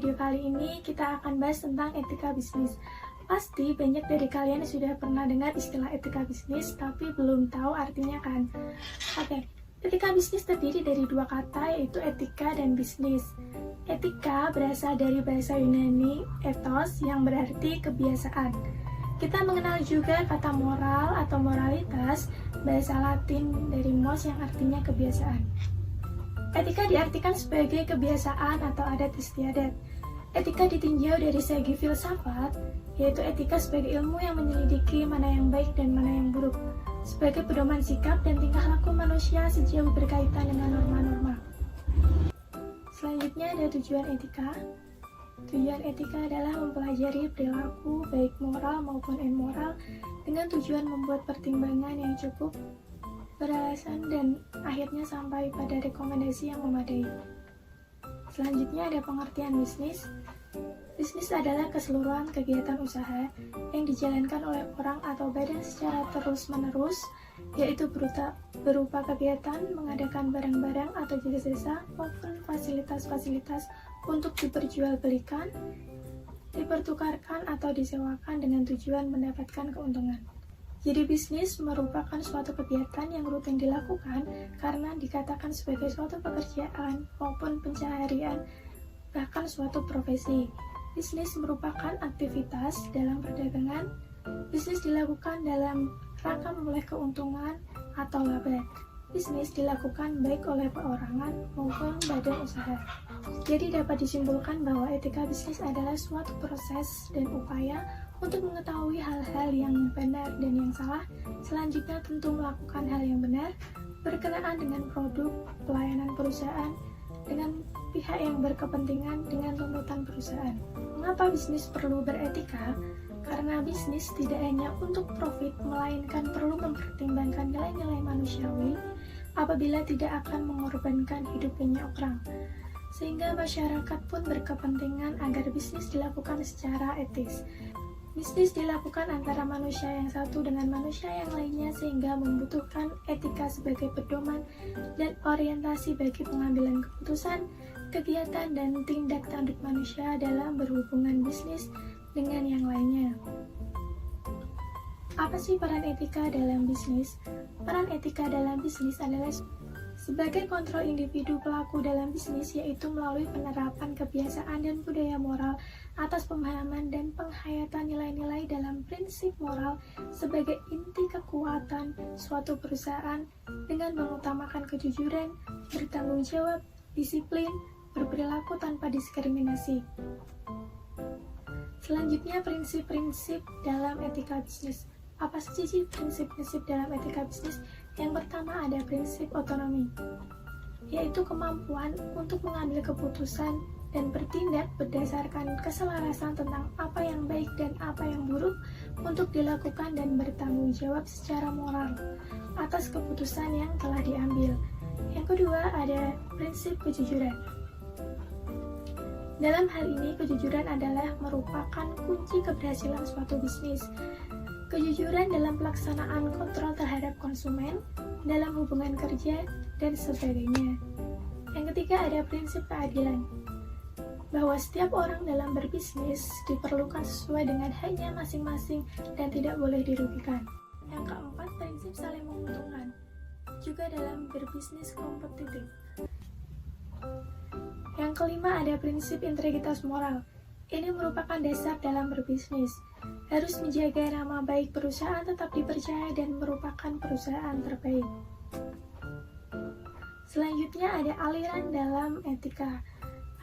video kali ini kita akan bahas tentang etika bisnis. Pasti banyak dari kalian sudah pernah dengar istilah etika bisnis, tapi belum tahu artinya kan? Oke, etika bisnis terdiri dari dua kata, yaitu etika dan bisnis. Etika berasal dari bahasa Yunani ethos yang berarti kebiasaan. Kita mengenal juga kata moral atau moralitas, bahasa Latin dari mos yang artinya kebiasaan. Etika diartikan sebagai kebiasaan atau adat istiadat. Etika ditinjau dari segi filsafat, yaitu etika sebagai ilmu yang menyelidiki mana yang baik dan mana yang buruk, sebagai pedoman sikap dan tingkah laku manusia sejauh berkaitan dengan norma-norma. Selanjutnya ada tujuan etika. Tujuan etika adalah mempelajari perilaku baik moral maupun immoral dengan tujuan membuat pertimbangan yang cukup, beralasan, dan akhirnya sampai pada rekomendasi yang memadai. Selanjutnya ada pengertian bisnis. Bisnis adalah keseluruhan kegiatan usaha yang dijalankan oleh orang atau badan secara terus-menerus, yaitu berupa kegiatan mengadakan barang-barang atau jasa-jasa maupun fasilitas-fasilitas untuk diperjualbelikan, dipertukarkan atau disewakan dengan tujuan mendapatkan keuntungan. Jadi bisnis merupakan suatu kegiatan yang rutin dilakukan karena dikatakan sebagai suatu pekerjaan maupun pencaharian, bahkan suatu profesi. Bisnis merupakan aktivitas dalam perdagangan. Bisnis dilakukan dalam rangka memperoleh keuntungan atau laba. Bisnis dilakukan baik oleh perorangan maupun badan usaha. Jadi dapat disimpulkan bahwa etika bisnis adalah suatu proses dan upaya untuk mengetahui hal-hal yang benar dan yang salah. Selanjutnya tentu melakukan hal yang benar berkenaan dengan produk, pelayanan perusahaan, dengan pihak yang berkepentingan dengan tuntutan perusahaan. Mengapa bisnis perlu beretika? Karena bisnis tidak hanya untuk profit, melainkan perlu mempertimbangkan nilai-nilai manusiawi apabila tidak akan mengorbankan hidup banyak orang. Sehingga masyarakat pun berkepentingan agar bisnis dilakukan secara etis. Bisnis dilakukan antara manusia yang satu dengan manusia yang lainnya sehingga membutuhkan etika sebagai pedoman dan orientasi bagi pengambilan keputusan, kegiatan, dan tindak tanduk manusia dalam berhubungan bisnis dengan yang lainnya. Apa sih peran etika dalam bisnis? Peran etika dalam bisnis adalah sebagai kontrol individu pelaku dalam bisnis, yaitu melalui penerapan kebiasaan dan budaya moral atas pemahaman dan penghayatan nilai-nilai dalam prinsip moral sebagai inti kekuatan suatu perusahaan dengan mengutamakan kejujuran, bertanggung jawab, disiplin, berperilaku tanpa diskriminasi. Selanjutnya, prinsip-prinsip dalam etika bisnis. Apa saja sih prinsip-prinsip dalam etika bisnis? Yang pertama ada prinsip otonomi, yaitu kemampuan untuk mengambil keputusan dan bertindak berdasarkan keselarasan tentang apa yang baik dan apa yang buruk untuk dilakukan dan bertanggung jawab secara moral atas keputusan yang telah diambil. Yang kedua ada prinsip kejujuran. Dalam hal ini, kejujuran adalah merupakan kunci keberhasilan suatu bisnis. Kejujuran dalam pelaksanaan kontrol terhadap konsumen, dalam hubungan kerja, dan sebagainya. Yang ketiga ada prinsip keadilan, bahwa setiap orang dalam berbisnis diperlukan sesuai dengan haknya masing-masing dan tidak boleh dirugikan. Yang keempat, prinsip saling menguntungkan, juga dalam berbisnis kompetitif. Yang kelima ada prinsip integritas moral. Ini merupakan dasar dalam berbisnis. Harus menjaga nama baik perusahaan tetap dipercaya dan merupakan perusahaan terbaik. Selanjutnya ada aliran dalam etika.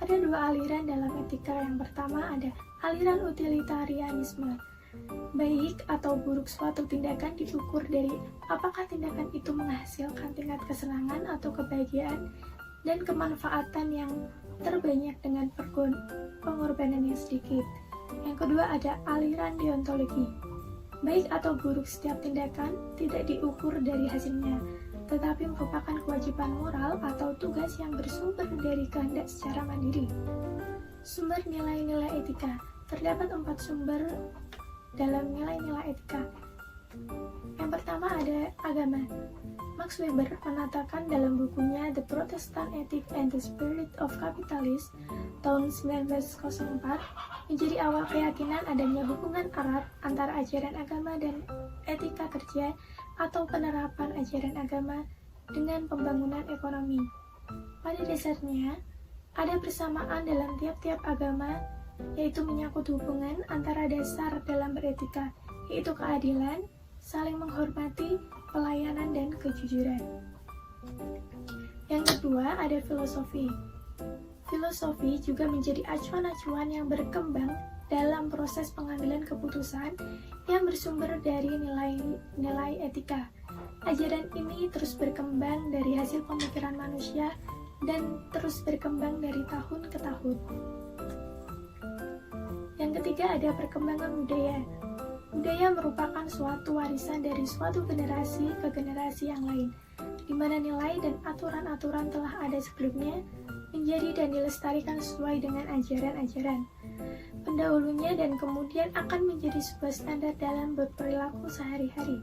Ada dua aliran dalam etika. Yang pertama ada aliran utilitarianisme. Baik atau buruk suatu tindakan diukur dari apakah tindakan itu menghasilkan tingkat kesenangan atau kebahagiaan dan kemanfaatan yang terbanyak dengan pengorbanan yang sedikit. Yang kedua ada aliran deontologi. Baik atau buruk setiap tindakan tidak diukur dari hasilnya, tetapi merupakan kewajiban moral atau tugas yang bersumber dari kehendak secara mandiri. Sumber nilai-nilai etika. Terdapat 4 sumber dalam nilai-nilai etika. Yang pertama ada agama. Max Weber menatakan dalam bukunya The Protestant Ethic and the Spirit of Capitalism tahun 1904, menjadi awal keyakinan adanya hubungan erat antara ajaran agama dan etika kerja atau penerapan ajaran agama dengan pembangunan ekonomi. Pada dasarnya, ada persamaan dalam tiap-tiap agama, yaitu menyangkut hubungan antara dasar dalam beretika, yaitu keadilan, saling menghormati, pelayanan, dan kejujuran. Yang kedua ada filosofi. Filosofi juga menjadi acuan-acuan yang berkembang dalam proses pengambilan keputusan yang bersumber dari nilai etika. Ajaran ini terus berkembang dari hasil pemikiran manusia dan terus berkembang dari tahun ke tahun. Yang ketiga ada perkembangan budaya. Budaya merupakan suatu warisan dari suatu generasi ke generasi yang lain, di mana nilai dan aturan-aturan telah ada sebelumnya, menjadi dan dilestarikan sesuai dengan ajaran-ajaran pendahulunya dan kemudian akan menjadi sebuah standar dalam berperilaku sehari-hari.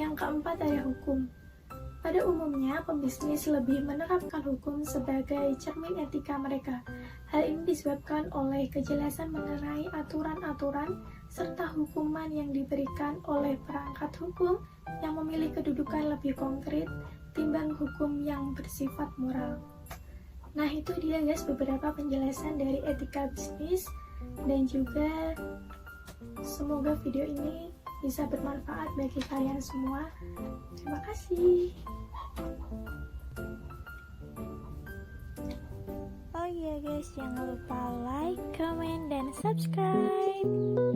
Yang keempat ada hukum. Pada umumnya, pembisnis lebih menerapkan hukum sebagai cermin etika mereka. Hal ini disebabkan oleh kejelasan mengenai aturan-aturan serta hukuman yang diberikan oleh perangkat hukum yang memiliki kedudukan lebih konkret timbang hukum yang bersifat moral. Nah, itu dia guys beberapa penjelasan dari etika bisnis, dan juga semoga video ini bisa bermanfaat bagi kalian semua. Terima kasih. Oh iya guys, jangan lupa like, comment, dan subscribe.